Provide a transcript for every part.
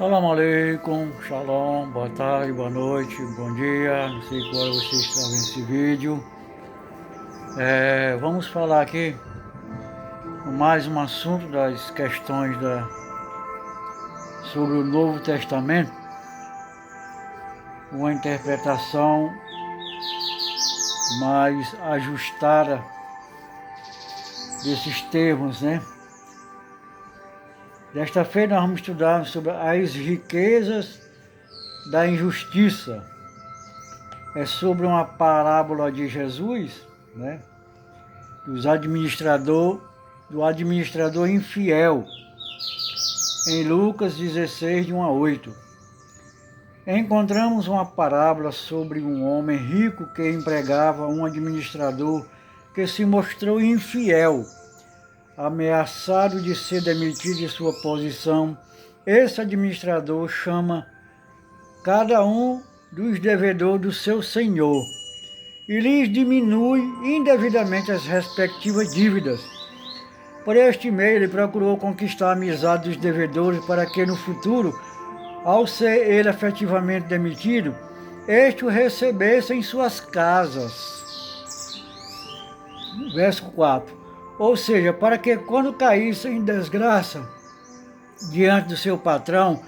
Salam aleikum, shalom, boa tarde, boa noite, bom dia, não sei qual hora você está vendo esse vídeo. Vamos falar aqui mais um assunto das questões sobre o Novo Testamento, uma interpretação mais ajustada desses termos, né? Desta feita nós vamos estudar sobre as riquezas da injustiça. É sobre uma parábola de Jesus, né? Do administrador infiel, em Lucas 16, de 1 a 8. Encontramos uma parábola sobre um homem rico que empregava um administrador que se mostrou infiel. Ameaçado de ser demitido de sua posição, esse administrador chama cada um dos devedores do seu senhor e lhes diminui indevidamente as respectivas dívidas. Por este meio, ele procurou conquistar a amizade dos devedores para que no futuro, ao ser ele efetivamente demitido, este o recebesse em suas casas. Verso 4. Ou seja, para que quando caísse em desgraça diante do seu patrão,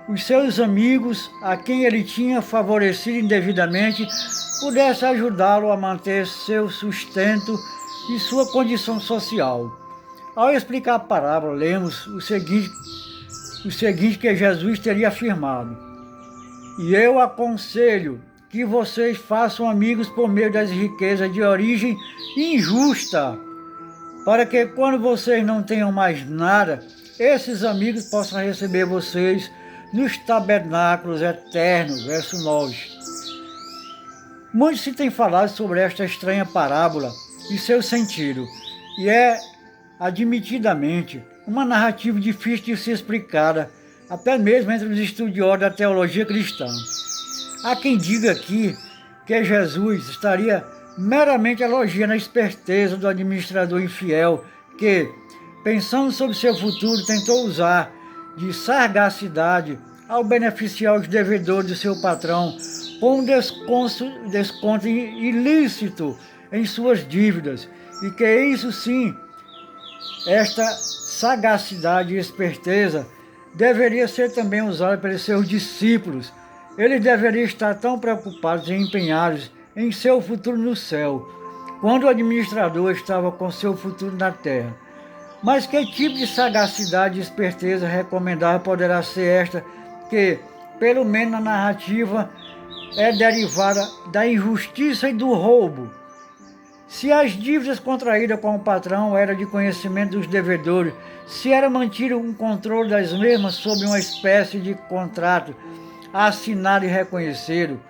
os seus amigos, a quem ele tinha favorecido indevidamente, pudessem ajudá-lo a manter seu sustento e sua condição social. Ao explicar a parábola, lemos o seguinte que Jesus teria afirmado: "E eu aconselho que vocês façam amigos por meio das riquezas de origem injusta, para que quando vocês não tenham mais nada, esses amigos possam receber vocês nos tabernáculos eternos." Verso 9. Muito se tem falado sobre esta estranha parábola e seu sentido, e é, admitidamente, uma narrativa difícil de ser explicada, até mesmo entre os estudiosos da teologia cristã. Há quem diga aqui que Jesus estaria meramente elogiando a esperteza do administrador infiel que, pensando sobre seu futuro, tentou usar de sagacidade ao beneficiar os devedores do seu patrão com um desconto ilícito em suas dívidas, e que isso sim, esta sagacidade e esperteza deveria ser também usada pelos seus discípulos. Eles deveriam estar tão preocupados e empenhados em seu futuro no céu, quando o administrador estava com seu futuro na terra. Mas que tipo de sagacidade e esperteza recomendável poderá ser esta que, pelo menos na narrativa, é derivada da injustiça e do roubo? Se as dívidas contraídas com o patrão eram de conhecimento dos devedores, se era mantido um controle das mesmas sob uma espécie de contrato assinado e reconhecido,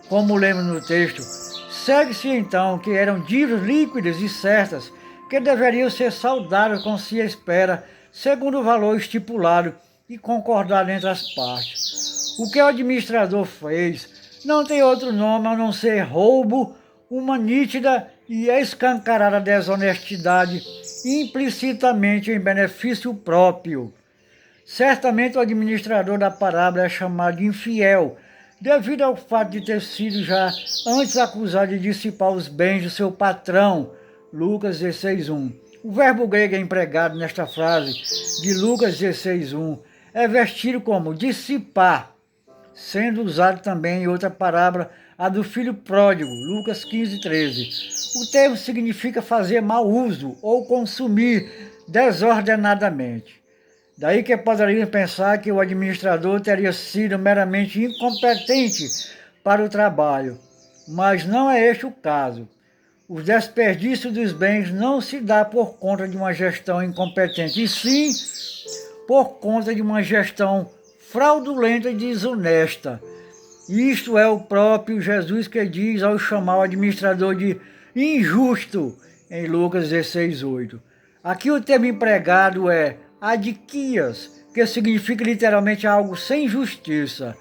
como lemos no texto, segue-se então que eram dívidas líquidas e certas, que deveriam ser saldadas com se espera, segundo o valor estipulado e concordado entre as partes. O que o administrador fez não tem outro nome a não ser roubo, uma nítida e escancarada desonestidade, implicitamente em benefício próprio. Certamente o administrador da parábola é chamado de infiel, devido ao fato de ter sido já antes acusado de dissipar os bens do seu patrão. Lucas 16:1. O verbo grego empregado nesta frase de Lucas 16:1 é vestido como dissipar, sendo usado também em outra parábola, a do filho pródigo, Lucas 15:13. O termo significa fazer mau uso ou consumir desordenadamente. Daí que poderíamos pensar que o administrador teria sido meramente incompetente para o trabalho, mas não é este o caso. O desperdício dos bens não se dá por conta de uma gestão incompetente, e sim por conta de uma gestão fraudulenta e desonesta. Isto é o próprio Jesus que diz ao chamar o administrador de injusto, em Lucas 16:8. Aqui o termo empregado é adiquias, que significa literalmente algo sem justiça.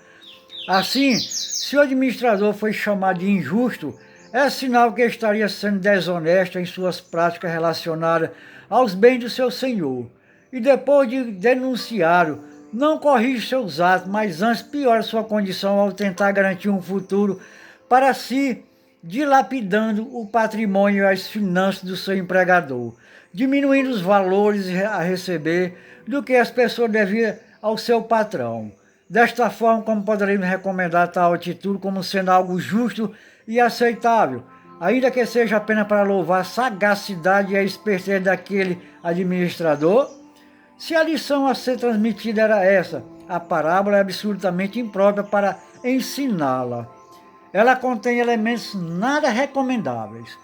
Assim, se o administrador foi chamado de injusto, é sinal que estaria sendo desonesto em suas práticas relacionadas aos bens do seu senhor. E depois de denunciá-lo não corrige seus atos, mas antes piora sua condição ao tentar garantir um futuro para si, dilapidando o patrimônio e as finanças do seu empregador, diminuindo os valores a receber do que as pessoas deviam ao seu patrão. Desta forma, como poderíamos recomendar tal atitude como sendo algo justo e aceitável, ainda que seja apenas para louvar a sagacidade e a esperteza daquele administrador? Se a lição a ser transmitida era essa, a parábola é absolutamente imprópria para ensiná-la. Ela contém elementos nada recomendáveis.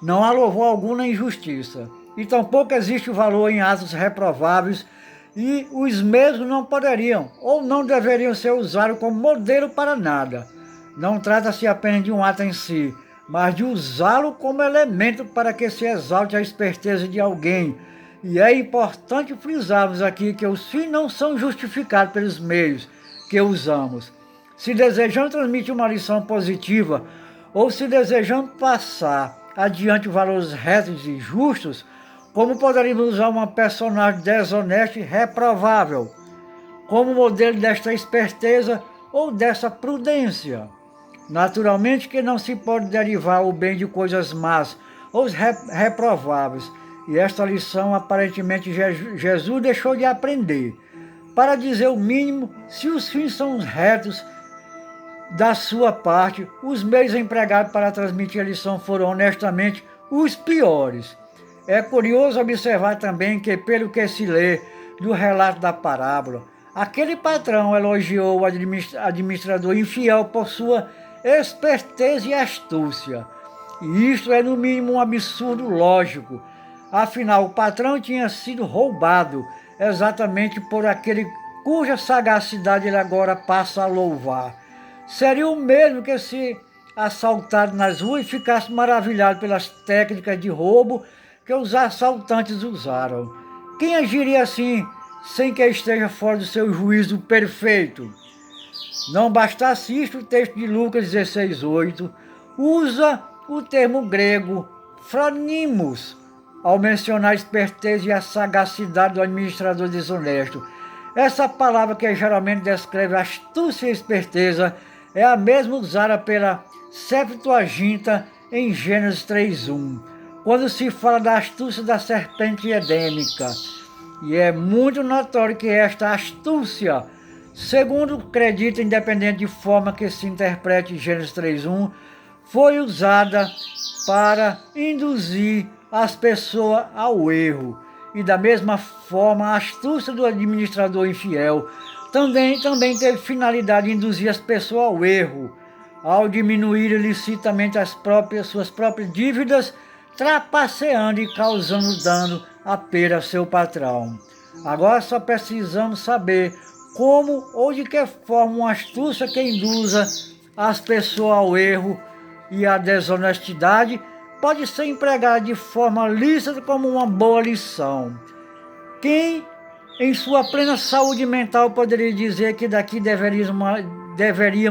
Não há louvor algum na injustiça, e tampouco existe valor em atos reprováveis, e os mesmos não poderiam ou não deveriam ser usados como modelo para nada. Não trata-se apenas de um ato em si, mas de usá-lo como elemento para que se exalte a esperteza de alguém. E é importante frisarmos aqui que os fins não são justificados pelos meios que usamos. Se desejamos transmitir uma lição positiva, ou se desejamos passar adiante valores retos e justos, como poderíamos usar uma personagem desonesta e reprovável como modelo desta esperteza ou dessa prudência? Naturalmente que não se pode derivar o bem de coisas más ou reprováveis, e esta lição aparentemente Jesus deixou de aprender. Para dizer o mínimo, se os fins são retos da sua parte, os meios empregados para transmitir a lição foram honestamente os piores. É curioso observar também que, pelo que se lê do relato da parábola, aquele patrão elogiou o administrador infiel por sua esperteza e astúcia. E isto é no mínimo um absurdo lógico. Afinal, o patrão tinha sido roubado exatamente por aquele cuja sagacidade ele agora passa a louvar. Seria o mesmo que se assaltado nas ruas e ficasse maravilhado pelas técnicas de roubo que os assaltantes usaram. Quem agiria assim sem que esteja fora do seu juízo perfeito? Não bastasse isto, o texto de Lucas 16:8 usa o termo grego phronimos ao mencionar a esperteza e a sagacidade do administrador desonesto. Essa palavra, que geralmente descreve astúcia e esperteza, é a mesma usada pela Septuaginta em Gênesis 3:1, quando se fala da astúcia da serpente edêmica. E é muito notório que esta astúcia, segundo acredita, independente de forma que se interprete Gênesis 3:1, foi usada para induzir as pessoas ao erro. E da mesma forma, a astúcia do administrador infiel também teve finalidade de induzir as pessoas ao erro, ao diminuir ilicitamente suas próprias dívidas, trapaceando e causando dano à perda a seu patrão. Agora só precisamos saber como ou de que forma uma astúcia que induza as pessoas ao erro e à desonestidade pode ser empregada de forma lícita como uma boa lição. Quem, em sua plena saúde mental, poderia dizer que daqui deveríamos